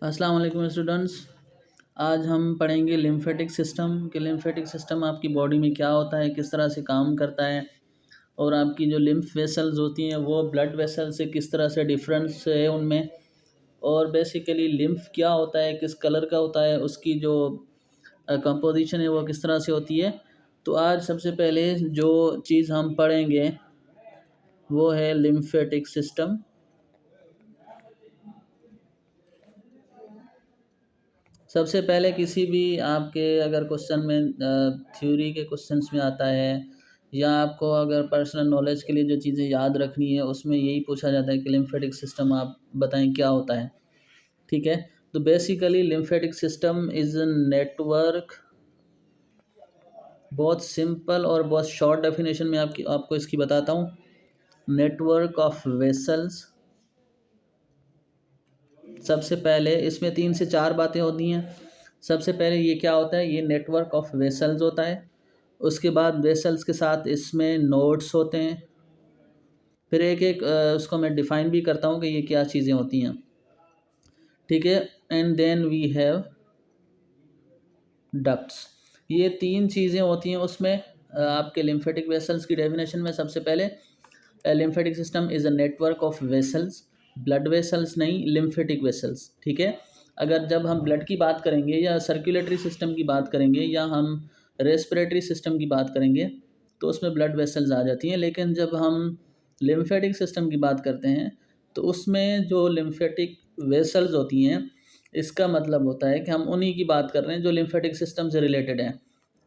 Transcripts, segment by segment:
अस्सलाम वालेकुम स्टूडेंट्स। आज हम पढ़ेंगे लिम्फेटिक सिस्टम कि लिम्फेटिक सिस्टम आपकी बॉडी में क्या होता है, किस तरह से काम करता है और आपकी जो लिम्फ वेसल्स होती हैं वो ब्लड वेसल से किस तरह से डिफरेंस है उनमें। और बेसिकली लिम्फ क्या होता है, किस कलर का होता है, उसकी जो कंपोजिशन है वो किस तरह से होती है। तो आज सबसे पहले जो चीज़ हम पढ़ेंगे वो है लिम्फेटिक सिस्टम। सबसे पहले किसी भी आपके अगर क्वेश्चन में थ्योरी के क्वेश्चंस में आता है या आपको अगर पर्सनल नॉलेज के लिए जो चीज़ें याद रखनी है उसमें यही पूछा जाता है कि लिम्फेटिक सिस्टम आप बताएं क्या होता है। ठीक है, तो basically lymphatic system is network. बहुत सिंपल और बहुत शॉर्ट डेफिनेशन में आपको इसकी बताता हूँ। Network of vessels. सबसे पहले इसमें 3 से 4 बातें होती हैं। सबसे पहले ये क्या होता है, ये नेटवर्क ऑफ वेसल्स होता है। उसके बाद वेसल्स के साथ इसमें नोड्स होते हैं। फिर एक एक उसको मैं डिफ़ाइन भी करता हूँ कि ये क्या चीज़ें होती हैं। ठीक है, and then we have ducts. ये 3 चीज़ें होती हैं उसमें आपके लिम्फेटिक वेसल्स की डेफिनेशन में। सबसे पहले lymphatic system is a network of vessels, blood vessels नहीं, लिम्फेटिक वेसल्स। ठीक है, अगर जब हम ब्लड की बात करेंगे या सर्कुलेटरी सिस्टम की बात करेंगे या हम रेस्पिरेटरी सिस्टम की बात करेंगे तो उसमें ब्लड वेसल्स आ जाती हैं। लेकिन जब हम लिम्फेटिक सिस्टम की बात करते हैं तो उसमें जो लिम्फेटिक वेसल्स होती हैं, इसका मतलब होता है कि हम उन्हीं की बात कर रहे हैं जो लिम्फेटिक सिस्टम से रिलेटेड हैं।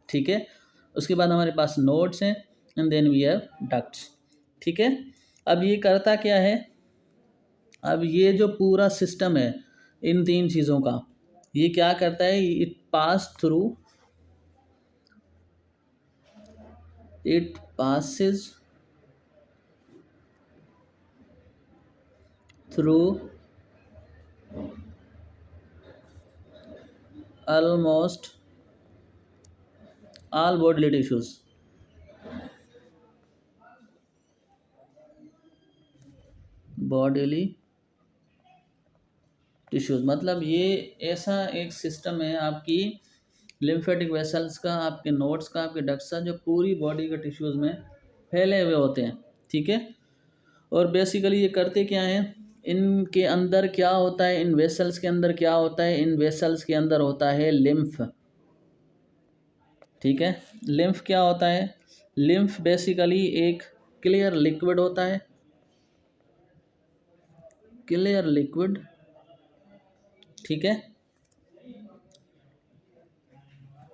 ठीक है, उसके बाद हमारे पास नोड्स हैं and then we have ducts. ठीक है, अब ये करता क्या है, अब ये जो पूरा सिस्टम है इन 3 चीज़ों का, ये क्या करता है, it passes through almost all bodily tissues। Bodily tissues मतलब ये ऐसा एक सिस्टम है आपकी लिम्फेटिक वेसल्स का, आपके नोड्स का, आपके डक्ट्स का, जो पूरी बॉडी के टिश्यूज़ में फैले हुए होते हैं। ठीक है, और बेसिकली ये करते क्या हैं, इनके अंदर क्या होता है, इन वेसल्स के अंदर क्या होता है, इन वेसल्स के अंदर होता है लिम्फ। ठीक है, लिम्फ क्या होता है, लिम्फ बेसिकली एक क्लियर लिक्विड होता है, क्लियर लिक्विड। ठीक है,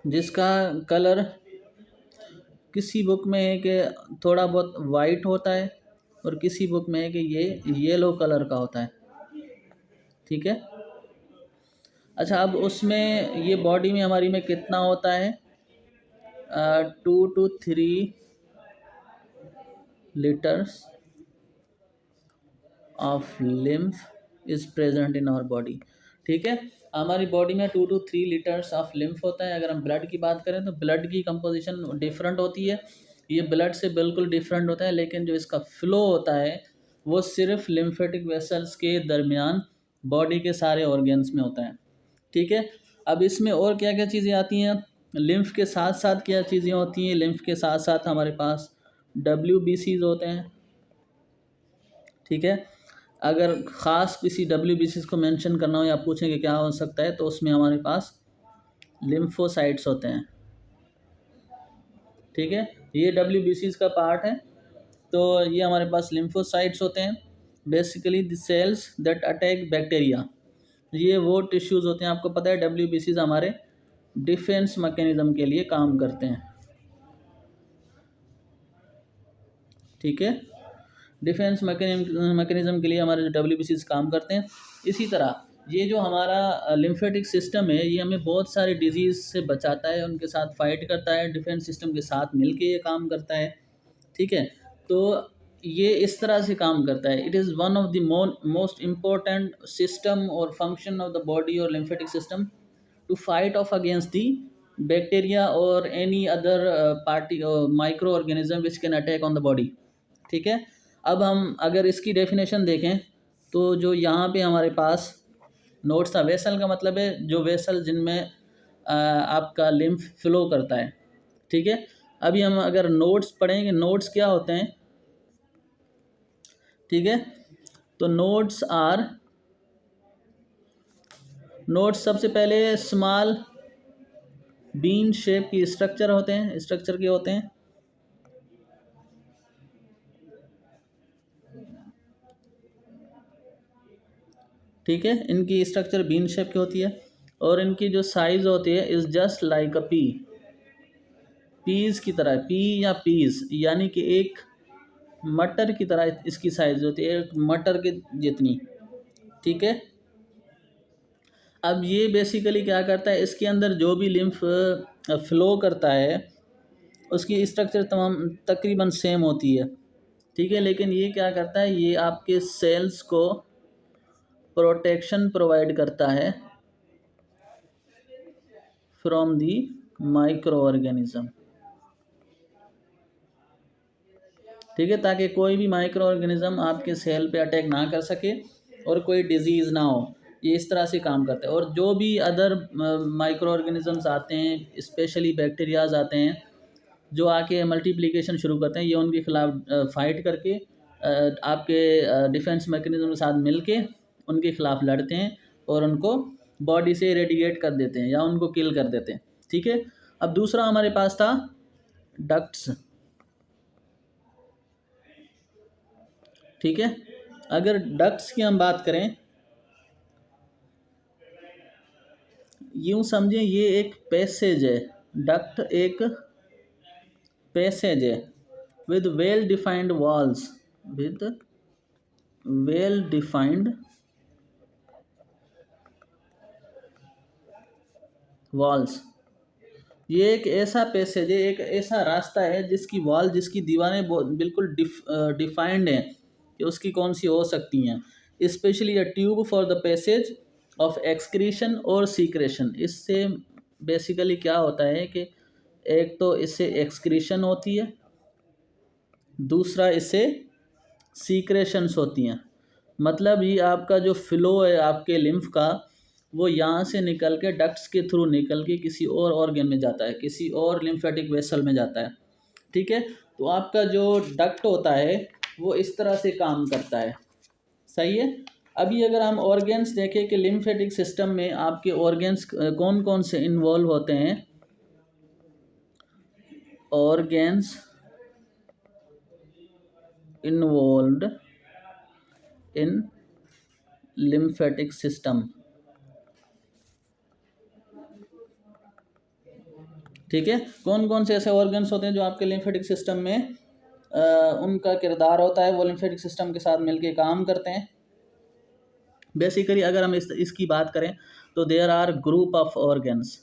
जिसका कलर किसी बुक में है कि थोड़ा बहुत वाइट होता है और किसी बुक में है कि ये येलो कलर का होता है। ठीक है, अच्छा अब उसमें ये बॉडी में हमारी में कितना होता है, 2 to 3 litres of lymph is present in our body. ठीक है, हमारी बॉडी में 2 to 3 लीटर्स ऑफ लिम्फ होता है। अगर हम ब्लड की बात करें तो ब्लड की कंपोजिशन डिफरेंट होती है, ये ब्लड से बिल्कुल डिफरेंट होता है, लेकिन जो इसका फ्लो होता है वो सिर्फ लिम्फेटिक वेसल्स के दरमियान बॉडी के सारे ऑर्गन्स में होता है। ठीक है, अब इसमें और क्या क्या चीज़ें आती हैं, लिम्फ के साथ साथ क्या चीज़ें होती हैं, लिम्फ के साथ साथ हमारे पास WBCs होते हैं। ठीक है, अगर ख़ास किसी WBCs को मेंशन करना हो या पूछें कि क्या हो सकता है तो उसमें हमारे पास लिम्फोसाइट्स होते हैं। ठीक है, ये WBCs का पार्ट है, तो ये हमारे पास लिम्फोसाइट्स होते हैं, basically the cells that attack bacteria. ये वो टिश्यूज़ होते हैं, आपको पता है WBCs हमारे डिफेंस मैकेनिज़्म के लिए काम करते हैं। ठीक है, डिफेंस मैकेनिज़्म के लिए हमारे जो WBCs काम करते हैं। इसी तरह ये जो हमारा लिम्फेटिक सिस्टम है ये हमें बहुत सारे डिजीज़ से बचाता है, उनके साथ फाइट करता है, डिफेंस सिस्टम के साथ मिलके ये काम करता है। ठीक है, तो ये इस तरह से काम करता है। It is one of the most important system और फंक्शन ऑफ द बॉडी और lymphatic system to fight off against the bacteria और any other party micro organism which can attack on the body. ठीक है, अब हम अगर इसकी definition देखें तो जो यहाँ पे हमारे पास नोड्स था, वेसल का मतलब है जो वेसल जिनमें आपका लिम्फ फ्लो करता है। ठीक है, अभी हम अगर नोड्स पढ़ेंगे, नोड्स क्या होते हैं, ठीक है, तो नोड्स सबसे पहले स्मॉल बीन शेप की स्ट्रक्चर होते हैं, स्ट्रक्चर के होते हैं। ठीक है, इनकी स्ट्रक्चर बीन शेप की होती है और इनकी जो साइज होती है is just like a pea, peas की तरह, पी या पीस यानी कि एक मटर की तरह इसकी साइज होती है, एक मटर के जितनी। ठीक है, अब ये बेसिकली क्या करता है, इसके अंदर जो भी लिम्फ फ्लो करता है उसकी स्ट्रक्चर तमाम तकरीबन सेम होती है। ठीक है, लेकिन ये क्या करता है, ये आपके सेल्स को प्रोटेक्शन प्रोवाइड करता है फ्रॉम दी माइक्रो ऑर्गेनिज्म। ठीक है, ताकि कोई भी माइक्रो ऑर्गेनिज्म आपके सेल पे अटैक ना कर सके और कोई डिजीज़ ना हो, ये इस तरह से काम करता है। और जो भी अदर माइक्रो ऑर्गेनिजम्स आते हैं, स्पेशली बैक्टीरियाज आते हैं जो आके मल्टीप्लिकेशन शुरू करते हैं, ये उनके खिलाफ फाइट करके आपके डिफेंस मैकेनिज्म के साथ मिलके उनके खिलाफ लड़ते हैं और उनको बॉडी से रेडिएट कर देते हैं या उनको किल कर देते हैं। ठीक है, अब दूसरा हमारे पास था डक्ट्स। ठीक है, अगर डक्ट्स की हम बात करें, यूं समझें ये एक पैसेज है, डक्ट एक पैसेज है with well defined walls, with well defined walls. ये एक ऐसा पैसेज है, एक ऐसा रास्ता है जिसकी वॉल, जिसकी दीवारें बिल्कुल डिफाइंड हैं कि उसकी कौन सी हो सकती हैं। Specially a tube for the passage of excretion और सीक्रेशन। इससे बेसिकली क्या होता है कि एक तो इससे एक्सक्रीशन होती है, दूसरा इससे सीक्रेशंस होती हैं। मतलब ये आपका जो फ्लो है आपके लिम्फ का, वो यहाँ से निकल के डक्ट्स के थ्रू निकल के किसी और ऑर्गन में जाता है, किसी और लिम्फेटिक वेसल में जाता है। ठीक है, तो आपका जो डक्ट होता है वो इस तरह से काम करता है। सही है, अभी अगर हम ऑर्गन्स देखें कि लिम्फेटिक सिस्टम में आपके ऑर्गन्स कौन कौन से इन्वॉल्व होते हैं। ऑर्गन्स इन्वॉल्व्ड इन लिम्फेटिक सिस्टम। ठीक है, कौन कौन से ऐसे ऑर्गन्स होते हैं जो आपके लिम्फेटिक सिस्टम में उनका किरदार होता है, वो लिम्फेटिक सिस्टम के साथ मिलके काम करते हैं। बेसिकली अगर हम इसकी बात करें तो there are group of organs.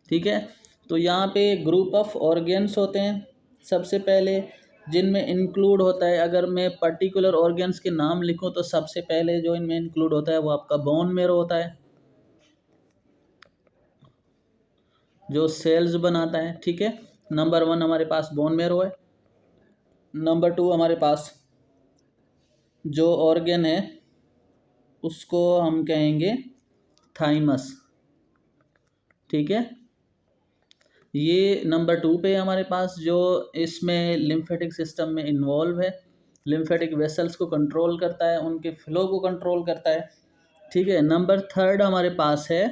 ठीक है, तो यहाँ पे ग्रुप ऑफ ऑर्गन्स होते हैं सबसे पहले, जिनमें इंक्लूड होता है, अगर मैं पर्टिकुलर ऑर्गन्स के नाम लिखूं तो सबसे पहले जो इनमें इंक्लूड होता है वो आपका बोन मेरो होता है, जो सेल्स बनाता है। ठीक है, नंबर 1 हमारे पास बोन मेरो है। नंबर 2 हमारे पास जो ऑर्गन है उसको हम कहेंगे थाइमस। ठीक है, ये नंबर 2 पे हमारे पास जो इसमें लिम्फेटिक सिस्टम में इन्वॉल्व है, लिम्फेटिक वेसल्स को कंट्रोल करता है, उनके फ्लो को कंट्रोल करता है। ठीक है, नंबर 3 हमारे पास है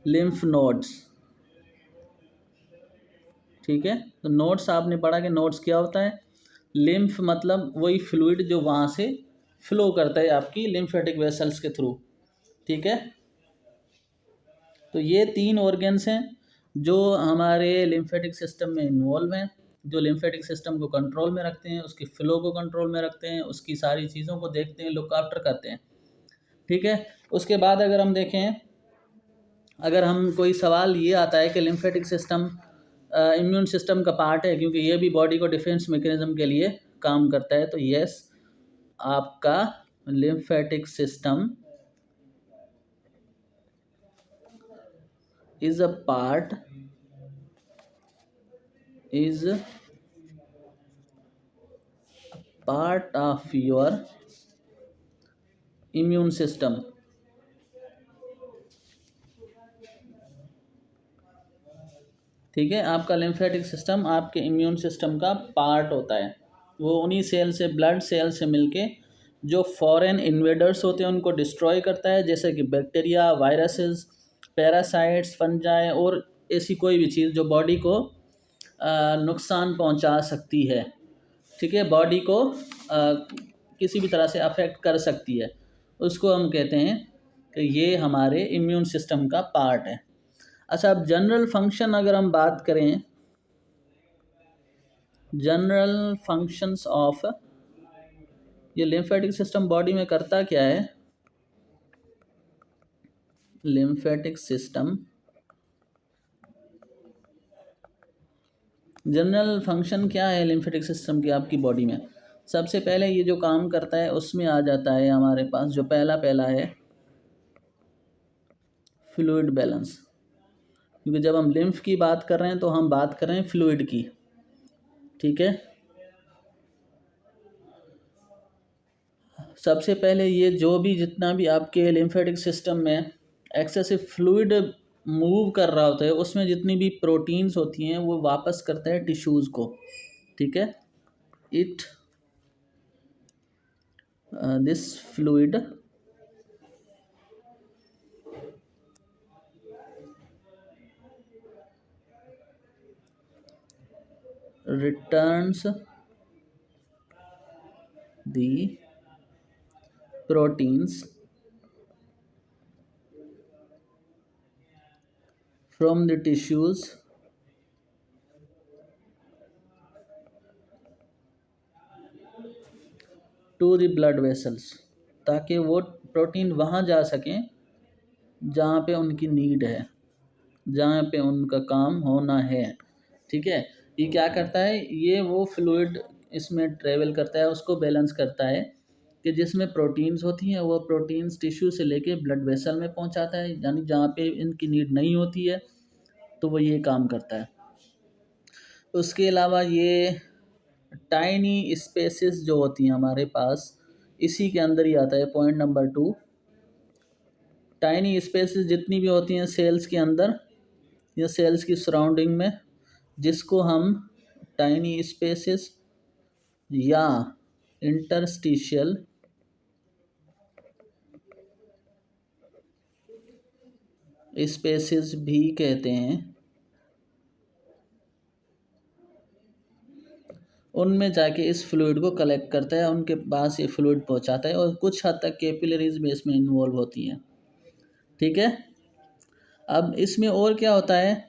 लिम्फ नोड्स। ठीक है, तो नोड्स आपने पढ़ा कि नोड्स क्या होता है, लिम्फ मतलब वही फ्लूइड जो वहाँ से फ्लो करता है आपकी लिम्फेटिक वेसल्स के थ्रू। ठीक है, तो ये 3 ऑर्गन्स हैं जो हमारे लिम्फेटिक सिस्टम में इन्वॉल्व हैं, जो लिम्फेटिक सिस्टम को कंट्रोल में रखते हैं, उसकी फ्लो को कंट्रोल में रखते हैं, उसकी सारी चीज़ों को देखते हैं, लुक आफ्टर करते हैं। ठीक है, उसके बाद अगर हम देखें, अगर हम कोई सवाल ये आता है कि लिम्फेटिक सिस्टम इम्यून सिस्टम का पार्ट है, क्योंकि ये भी बॉडी को डिफेंस मैकेनिज्म के लिए काम करता है, तो यस, आपका lymphatic system is a part is part of your immune system. ठीक है, आपका लिम्फेटिक सिस्टम आपके इम्यून सिस्टम का पार्ट होता है। वो उन्हीं सेल से, ब्लड सेल से मिलके जो फॉरेन इन्वेडर्स होते हैं उनको डिस्ट्रॉय करता है, जैसे कि बैक्टीरिया, वायरसेस, पैरासाइट्स, फंजाई और ऐसी कोई भी चीज़ जो बॉडी को नुकसान पहुंचा सकती है। ठीक है, बॉडी को किसी भी तरह से अफेक्ट कर सकती है, उसको हम कहते हैं कि ये हमारे इम्यून सिस्टम का पार्ट है। अच्छा, अब जनरल फंक्शन अगर हम बात करें, जनरल फंक्शंस ऑफ ये लिम्फेटिक सिस्टम बॉडी में करता क्या है। लिम्फेटिक सिस्टम जनरल फंक्शन क्या है लिम्फेटिक सिस्टम की आपकी बॉडी में। सबसे पहले ये जो काम करता है उसमें आ जाता है हमारे पास जो पहला है फ्लूइड बैलेंस। क्योंकि जब हम लिम्फ की बात कर रहे हैं तो हम बात कर रहे हैं फ्लूइड की। ठीक है, सबसे पहले ये जो भी जितना भी आपके लिम्फेटिक सिस्टम में एक्सेसिव फ्लूइड मूव कर रहा होता है उसमें जितनी भी प्रोटीन्स होती हैं वो वापस करता है टिश्यूज़ को। ठीक है, it this fluid returns the proteins from the tissues to the blood vessels, ताकि वो प्रोटीन वहाँ जा सकें जहाँ पे उनकी नीड है, जहाँ पे उनका काम होना है। ठीक है, ये क्या करता है, ये वो फ्लूइड इसमें ट्रेवल करता है, उसको बैलेंस करता है कि जिसमें प्रोटीन्स होती हैं वो प्रोटीन्स टिश्यू से लेके ब्लड वेसल में पहुंचाता है, यानी जहाँ पे इनकी नीड नहीं होती है तो वो ये काम करता है। उसके अलावा ये टाइनी स्पेसेस जो होती हैं हमारे पास, इसी के अंदर ही आता है पॉइंट नंबर 2। टाइनी स्पेसेस जितनी भी होती हैं सेल्स के अंदर या सेल्स की सराउंडिंग में, जिसको हम टाइनी स्पेसेस या इंटरस्टिशियल स्पेसेस भी कहते हैं, उनमें जाके इस फ्लूइड को कलेक्ट करता है, उनके पास ये फ्लूइड पहुंचाता है और कुछ हद तक कैपिलरीज भी इसमें इन्वॉल्व होती हैं। ठीक है, अब इसमें और क्या होता है,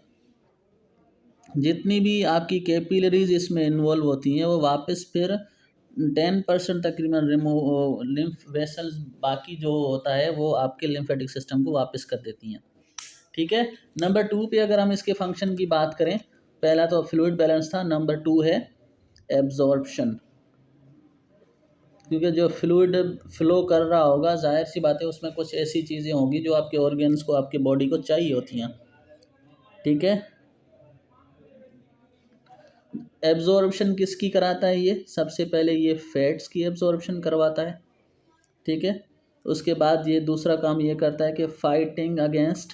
जितनी भी आपकी कैपिलरीज इसमें इन्वॉल्व होती हैं वो वापस फिर 10% तकरीबन रिमूव लिम्फ वेसल्स बाकी जो होता है वो आपके लिम्फेटिक सिस्टम को वापस कर देती हैं। ठीक है, नंबर 2 पे अगर हम इसके फंक्शन की बात करें, पहला तो फ्लूइड बैलेंस था, नंबर 2 है एब्जॉर्प्शन। क्योंकि जो फ्लूइड फ्लो कर रहा होगा जाहिर सी बात है उसमें कुछ ऐसी चीज़ें होंगी जो आपके ऑर्गन्स को, आपके बॉडी को चाहिए होती हैं। ठीक है, एब्जॉर्प्शन किसकी कराता है, ये सबसे पहले ये फैट्स की एब्जॉर्प्शन करवाता है। ठीक है, उसके बाद ये दूसरा काम ये करता है कि फाइटिंग अगेंस्ट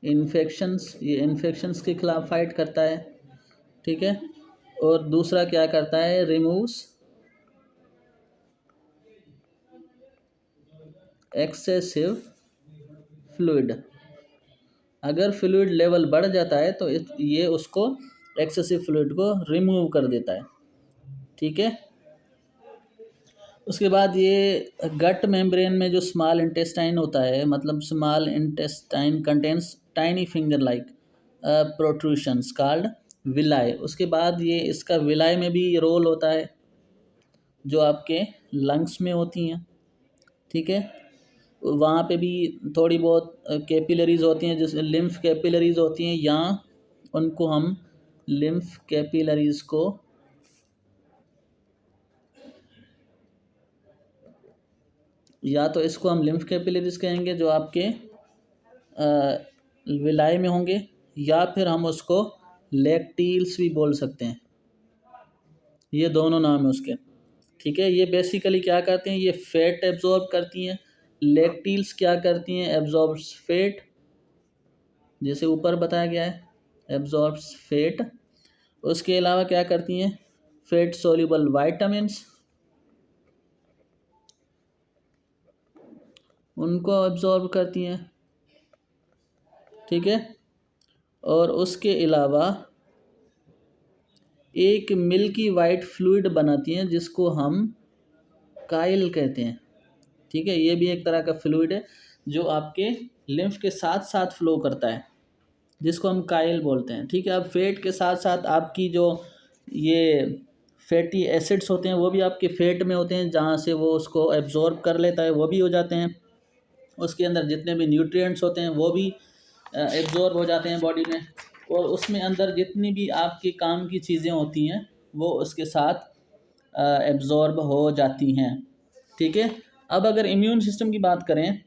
इन्फेक्शंस, ये इन्फेक्शंस के खिलाफ फाइट करता है। ठीक है, और दूसरा क्या करता है, रिमूव्स एक्सेसिव फ्लूइड। अगर फ्लूइड लेवल बढ़ जाता है तो ये उसको एक्सेसिव फ्लूइड को रिमूव कर देता है। ठीक है, उसके बाद ये गट मेम्ब्रेन में जो स्मॉल इंटेस्टाइन होता है, मतलब small intestine contains tiny finger like protrusions called villi. उसके बाद ये इसका विलाई में भी रोल होता है जो आपके लंग्स में होती हैं। ठीक है, वहाँ पे भी थोड़ी बहुत कैपिलरीज होती हैं, जैसे लिम्फ कैपिलरीज होती हैं, या उनको हम लिम्फ कैपिलरीज को या तो इसको हम लिम्फ कैपिलरीज कहेंगे जो आपके विलाई में होंगे, या फिर हम उसको लैक्टील्स भी बोल सकते हैं। ये दोनों नाम है उसके। ठीक है, ये बेसिकली क्या करते हैं, ये फैट एब्जॉर्ब करती हैं। लैक्टील्स क्या करती हैं, एब्जॉर्ब्स फैट, जैसे ऊपर बताया गया है, एब्जॉर्ब्स फैट। उसके अलावा क्या करती हैं, फैट सोल्यूबल वाइटामिन्स, उनको एब्जॉर्ब करती हैं। ठीक है, और उसके अलावा एक मिल्की वाइट फ्लूइड बनाती हैं जिसको हम काइल कहते हैं। ठीक है, ये भी एक तरह का फ्लूइड है जो आपके लिम्फ के साथ साथ फ्लो करता है, जिसको हम काइल बोलते हैं। ठीक है, अब फैट के साथ साथ आपकी जो ये फैटी एसिड्स होते हैं वो भी आपके फैट में होते हैं, जहाँ से वो उसको एब्जॉर्ब कर लेता है, वो भी हो जाते हैं। उसके अंदर जितने भी न्यूट्रिएंट्स होते हैं वो भी एब्जॉर्ब हो जाते हैं बॉडी में, और उसमें अंदर जितनी भी आपके काम की चीज़ें होती हैं वो उसके साथ एब्जॉर्ब हो जाती हैं। ठीक है, अब अगर इम्यून सिस्टम की बात करें,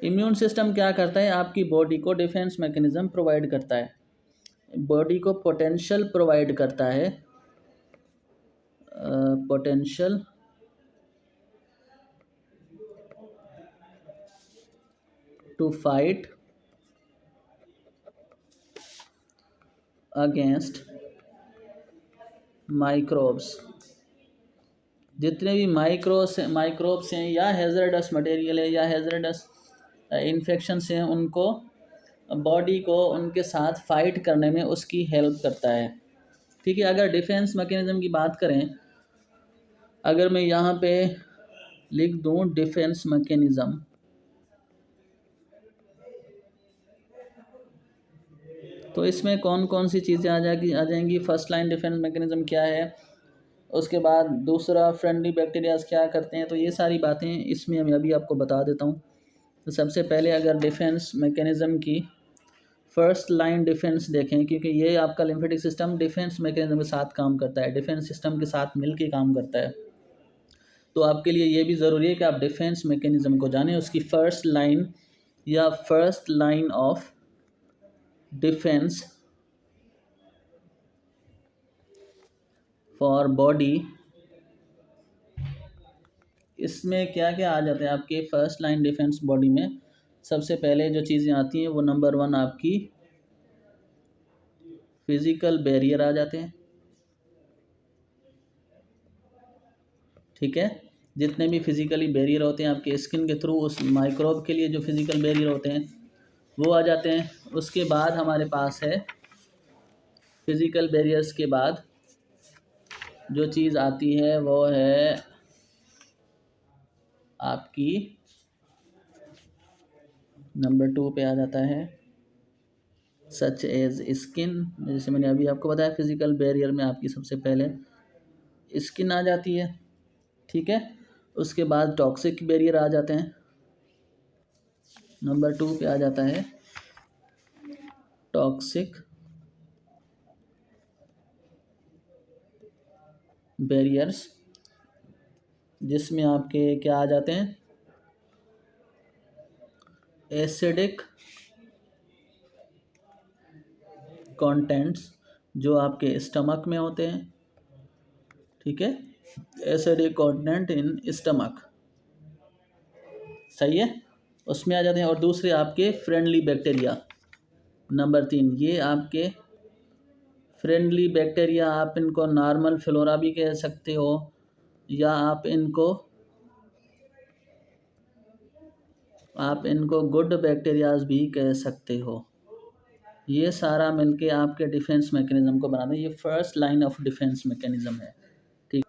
इम्यून सिस्टम क्या करता है, आपकी बॉडी को डिफेंस मैकेनिज्म प्रोवाइड करता है, बॉडी को पोटेंशियल प्रोवाइड करता है, potential to fight against microbes. जितने भी माइक्रोब्स हैं या हैज़र्डस मटेरियल है या हैज़र्डस इन्फेक्शंस हैं, उनको बॉडी को उनके साथ फाइट करने में उसकी हेल्प करता है। ठीक है, अगर डिफेंस मैकेनिज्म की बात करें, अगर मैं यहाँ पे लिख दूँ डिफेंस मैकेनिज्म, तो इसमें कौन कौन सी चीज़ें आ जाएंगी। फर्स्ट लाइन डिफेंस मैकेनिज्म क्या है, उसके बाद दूसरा फ्रेंडली बैक्टीरियाज क्या करते हैं, तो ये सारी बातें इसमें मैं अभी आपको बता देता हूँ। तो सबसे पहले अगर डिफेंस मैकेनिज्म की फर्स्ट लाइन डिफेंस देखें, क्योंकि ये आपका लिम्फेटिक सिस्टम डिफेंस मैकेनिज्म के साथ काम करता है, डिफेंस सिस्टम के साथ मिल के काम करता है, तो आपके लिए ये भी ज़रूरी है कि आप डिफेंस मैकेनिज्म को जानें, उसकी फर्स्ट लाइन या first line of defence for body. इसमें क्या क्या आ जाता है आपके फर्स्ट लाइन डिफेंस बॉडी में। सबसे पहले जो चीज़ें आती हैं वो नंबर 1 आपकी फिज़िकल बैरियर आ जाते हैं। ठीक है, जितने भी फिज़िकली बैरियर होते हैं आपके स्किन के थ्रू उस माइक्रोब के लिए, जो फिज़िकल बैरियर होते हैं वो आ जाते हैं। उसके बाद हमारे पास है फिज़िकल बैरियर्स के बाद जो चीज़ आती है वो है आपकी नंबर 2 पे आ जाता है सच एज स्किन। जैसे मैंने अभी आपको बताया, फिज़िकल बैरियर में आपकी सबसे पहले स्किन आ जाती है। ठीक है, उसके बाद टॉक्सिक बैरियर आ जाते हैं, नंबर 2 पे आ जाता है टॉक्सिक बैरियर्स, जिसमें आपके क्या आ जाते हैं, एसिडिक कंटेंट्स जो आपके स्टमक में होते हैं। ठीक है, एसिडिक कंटेंट इन स्टमक, सही है, उसमें आ जाते हैं। और दूसरे आपके फ्रेंडली बैक्टीरिया, नंबर 3, ये आपके फ्रेंडली बैक्टीरिया, आप इनको नॉर्मल फ्लोरा भी कह सकते हो या आप इनको गुड बैक्टीरियाज भी कह सकते हो। ये सारा मिलके आपके डिफेंस मैकेनिज्म को बनाते हैं, ये first line of defence mechanism है। ठीक,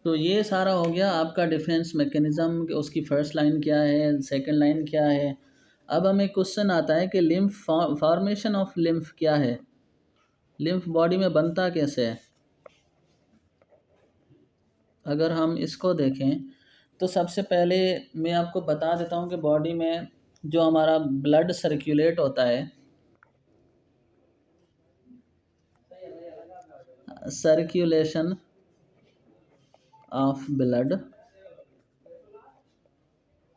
तो ये सारा हो गया आपका डिफेंस मैकेनिज्म, उसकी फर्स्ट लाइन क्या है, सेकंड लाइन क्या है। अब हमें क्वेश्चन आता है कि लिम्फ फॉर्मेशन ऑफ लिम्फ क्या है, लिम्फ बॉडी में बनता कैसे है। अगर हम इसको देखें तो सबसे पहले मैं आपको बता देता हूँ कि बॉडी में जो हमारा ब्लड सर्कुलेट होता है, सर्कुलेशन ऑफ ब्लड,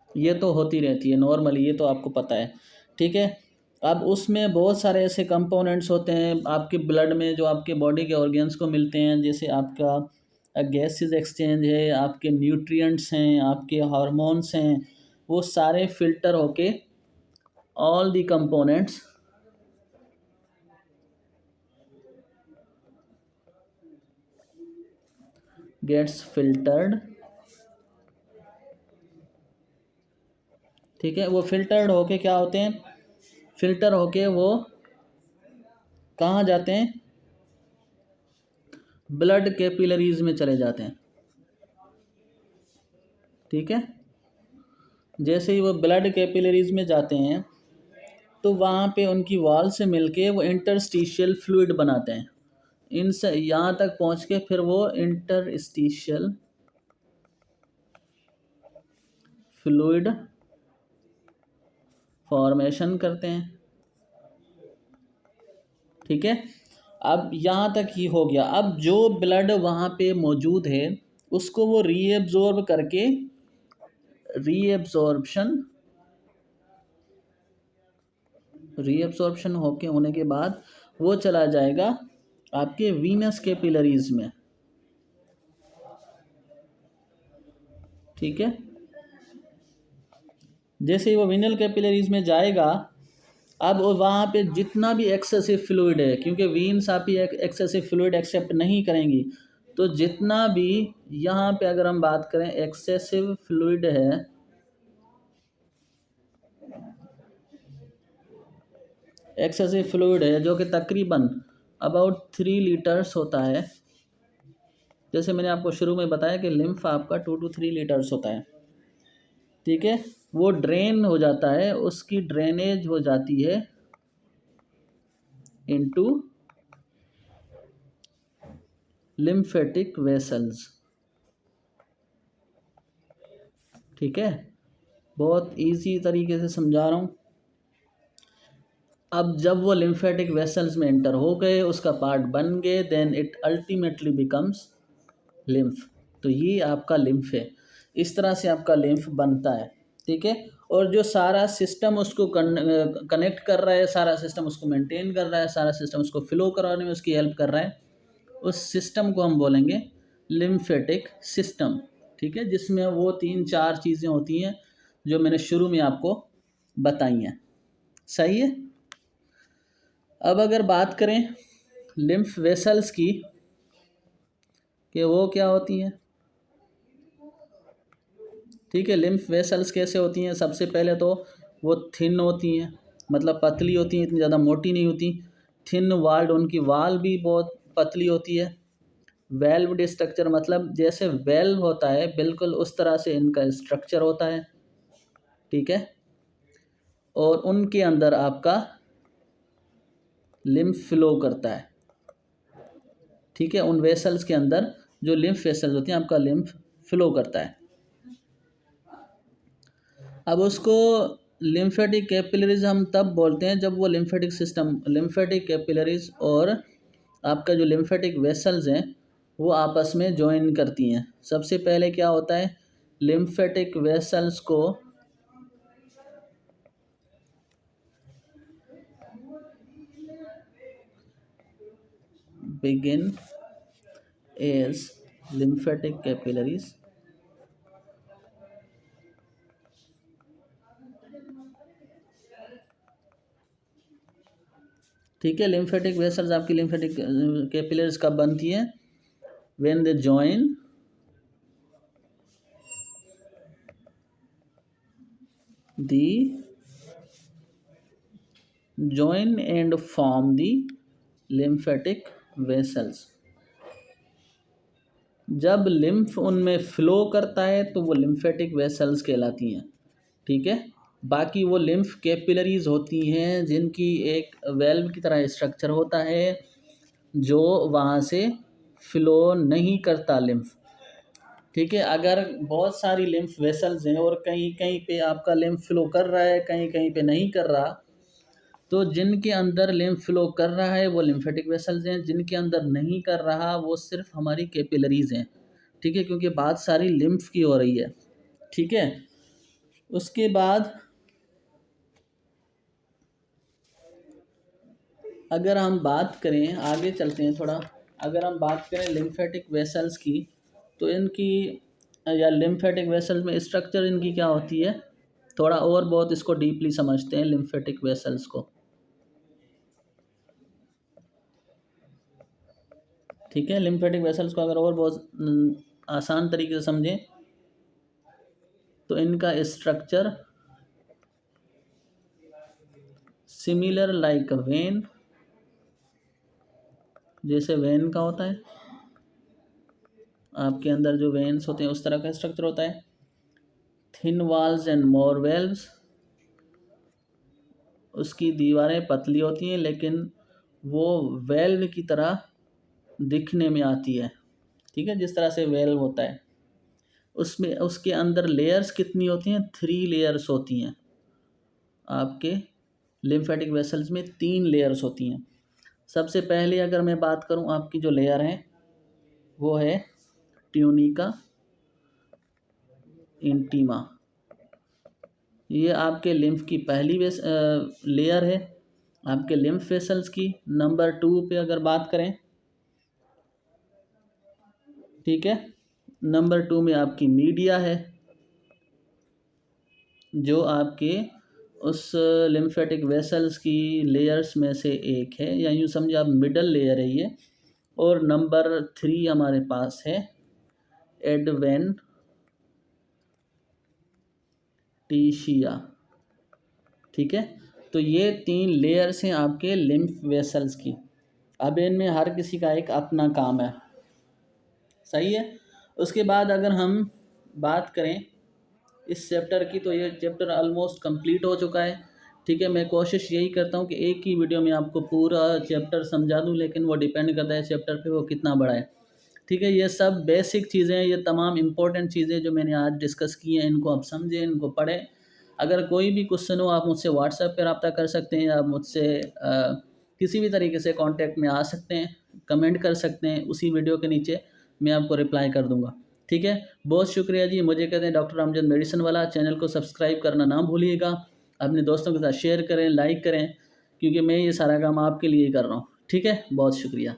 ये तो होती रहती है नॉर्मली, ये तो आपको पता है। ठीक है। अब उसमें बहुत सारे ऐसे कंपोनेंट्स होते हैं आपके ब्लड में जो आपके बॉडी के ऑर्गन्स को मिलते हैं, जैसे आपका गैसेस एक्सचेंज है, आपके न्यूट्रिएंट्स हैं, आपके हार्मोन्स हैं, वो सारे फिल्टर होके all the components gets filtered. ठीक है, वो फिल्टर्ड होके क्या होते हैं, फिल्टर होके वो कहाँ जाते हैं, ब्लड कैपिलरीज में चले जाते हैं। ठीक है, जैसे ही वो ब्लड कैपिलरीज में जाते हैं तो वहाँ पे उनकी वॉल से मिलके वो इंटरस्टिशियल फ्लूइड बनाते हैं। इनसे यहाँ तक पहुँच के फिर वो इंटरस्टिशियल फ्लूइड फॉर्मेशन करते हैं। ठीक है, अब यहाँ तक ही हो गया। अब जो ब्लड वहाँ पे मौजूद है उसको वो रीएब्जॉर्ब करके, रीएब्जॉर्प्शन होने के बाद वो चला जाएगा आपके वीनस कैपिलरीज में। ठीक है, जैसे ही वो वीनल कैपिलरीज में जाएगा, अब वहाँ पे जितना भी एक्सेसिव फ्लूइड है, क्योंकि वीन्स आप ही एक्सेसिव फ्लूइड एक्सेप्ट नहीं करेंगी, तो जितना भी यहाँ पे अगर हम बात करें एक्सेसिव फ्लूइड है, एक्सेसिव फ्लूइड है जो कि तकरीबन अबाउट 3 लीटर्स होता है। जैसे मैंने आपको शुरू में बताया कि लिम्फ आपका 2 to 3 लीटर्स होता है। ठीक है, वो ड्रेन हो जाता है, उसकी ड्रेनेज हो जाती है इनटू लिम्फेटिक वेसल्स। ठीक है, बहुत इजी तरीके से समझा रहा हूँ। अब जब वो लिम्फेटिक वेसल्स में एंटर हो गए, उसका पार्ट बन गए, then it ultimately becomes lymph. तो ये आपका लिम्फ है, इस तरह से आपका लिम्फ बनता है। ठीक है, और जो सारा सिस्टम उसको कनेक्ट कर रहा है, सारा सिस्टम उसको मेंटेन कर रहा है, सारा सिस्टम उसको फ्लो कराने में उसकी हेल्प कर रहा है, उस सिस्टम को हम बोलेंगे लिम्फेटिक सिस्टम। ठीक है, जिसमें वो 3-4 चीज़ें होती हैं जो मैंने शुरू में आपको बताई हैं। सही है। अब अगर बात करें लिम्फ वेसल्स की कि वो क्या होती हैं। ठीक है, लिम्फ वेसल्स कैसे होती हैं, सबसे पहले तो वो थिन होती हैं, मतलब पतली होती हैं, इतनी ज़्यादा मोटी नहीं होती। थिन वाल्ड, उनकी वाल भी बहुत पतली होती है। वेल्व्ड स्ट्रक्चर, मतलब जैसे वेल्व होता है बिल्कुल उस तरह से इनका स्ट्रक्चर होता है। ठीक है, और उनके अंदर आपका लिम्फ फ्लो करता है। ठीक है, उन वेसल्स के अंदर जो लिम्फ वेसल्स होती हैं आपका लिम्फ फ्लो करता है। अब उसको लिम्फेटिक कैपिलरीज हम तब बोलते हैं जब वो लिम्फेटिक सिस्टम, लिम्फेटिक कैपिलरीज और आपका जो लिम्फेटिक वेसल्स हैं वो आपस में ज्वाइन करती हैं। सबसे पहले क्या होता है, लिम्फेटिक वेसल्स को begin as lymphatic capillaries। ठीक है, लिम्फेटिक वेसल्स आपकी लिम्फेटिक कैपिलरीज कब बनती हैं, when they join and form the lymphatic vessels. जब लिम्फ उनमें फ्लो करता है तो वो लिम्फेटिक वेसल्स कहलाती हैं। ठीक है, बाकी वो लिम्फ कैपिलरीज होती हैं जिनकी एक वेल्व की तरह स्ट्रक्चर होता है जो वहाँ से फ्लो नहीं करता लिम्फ। ठीक है, अगर बहुत सारी लिम्फ वेसल्स हैं और कहीं कहीं पे आपका लिम्फ फ्लो कर रहा है, कहीं कहीं पे नहीं कर रहा, तो जिनके अंदर लिम्फ फ्लो कर रहा है वो लिम्फेटिक वेसल्स हैं, जिनके अंदर नहीं कर रहा वो सिर्फ हमारी कैपिलरीज हैं। ठीक है, क्योंकि बात सारी लिम्फ की हो रही है। ठीक है, उसके बाद अगर हम बात करें, आगे चलते हैं थोड़ा, अगर हम बात करें लिम्फेटिक वेसल्स की, तो इनकी या लिम्फेटिक वेसल्स में स्ट्रक्चर इनकी क्या होती है, थोड़ा और बहुत इसको डीपली समझते हैं लिम्फेटिक वेसल्स को। ठीक है, लिम्फेटिक वेसल्स को अगर और बहुत आसान तरीके से समझें तो इनका स्ट्रक्चर सिमिलर लाइक वेन, जैसे वेन का होता है, आपके अंदर जो वेन्स होते हैं उस तरह का स्ट्रक्चर होता है। Thin walls and more valves, उसकी दीवारें पतली होती हैं लेकिन वो वेल्व की तरह दिखने में आती है। ठीक है, जिस तरह से वेल्व होता है, उसमें उसके अंदर लेयर्स कितनी होती हैं, 3 लेयर्स होती हैं। आपके लिम्फेटिक वेसल्स में 3 लेयर्स होती हैं। सबसे पहले अगर मैं बात करूं, आपकी जो लेयर है वो है ट्यूनिका इंटीमा, ये आपके लिम्फ की पहली लेयर है आपके लिम्फ वेसल्स की। नंबर 2 पे अगर बात करें, ठीक है, नंबर 2 में आपकी मीडिया है, जो आपके उस लिम्फेटिक वेसल्स की लेयर्स में से एक है, या यूँ समझिए आप मिडल लेयर है ये। और नंबर 3 हमारे पास है एडवेंटिशिया। ठीक है, तो ये 3 लेयर्स हैं आपके लिम्फ वेसल्स की। अब इनमें हर किसी का एक अपना काम है, सही है। उसके बाद अगर हम बात करें इस चैप्टर की, तो ये चैप्टर ऑलमोस्ट कंप्लीट हो चुका है। ठीक है, मैं कोशिश यही करता हूँ कि एक ही वीडियो में आपको पूरा चैप्टर समझा दूँ, लेकिन वो डिपेंड करता है चैप्टर पे वो कितना बड़ा है। ठीक है, ये सब बेसिक चीज़ें हैं, ये तमाम इम्पोर्टेंट चीज़ें जो मैंने आज डिस्कस की हैं, इनको आप समझें, इनको पढ़ें। अगर कोई भी क्वेश्चन हो आप मुझसे व्हाट्सएप पर रब्ता कर सकते हैं, आप मुझसे किसी भी तरीके से कांटेक्ट में आ सकते हैं, कमेंट कर सकते हैं, उसी वीडियो के नीचे मैं आपको रिप्लाई कर दूंगा। ठीक है, बहुत शुक्रिया जी। मुझे कहते हैं डॉक्टर अमजद मेडिसिन वाला। चैनल को सब्सक्राइब करना ना भूलिएगा, अपने दोस्तों के साथ शेयर करें, लाइक करें, क्योंकि मैं ये सारा काम आपके लिए कर रहा हूँ। ठीक है, बहुत शुक्रिया।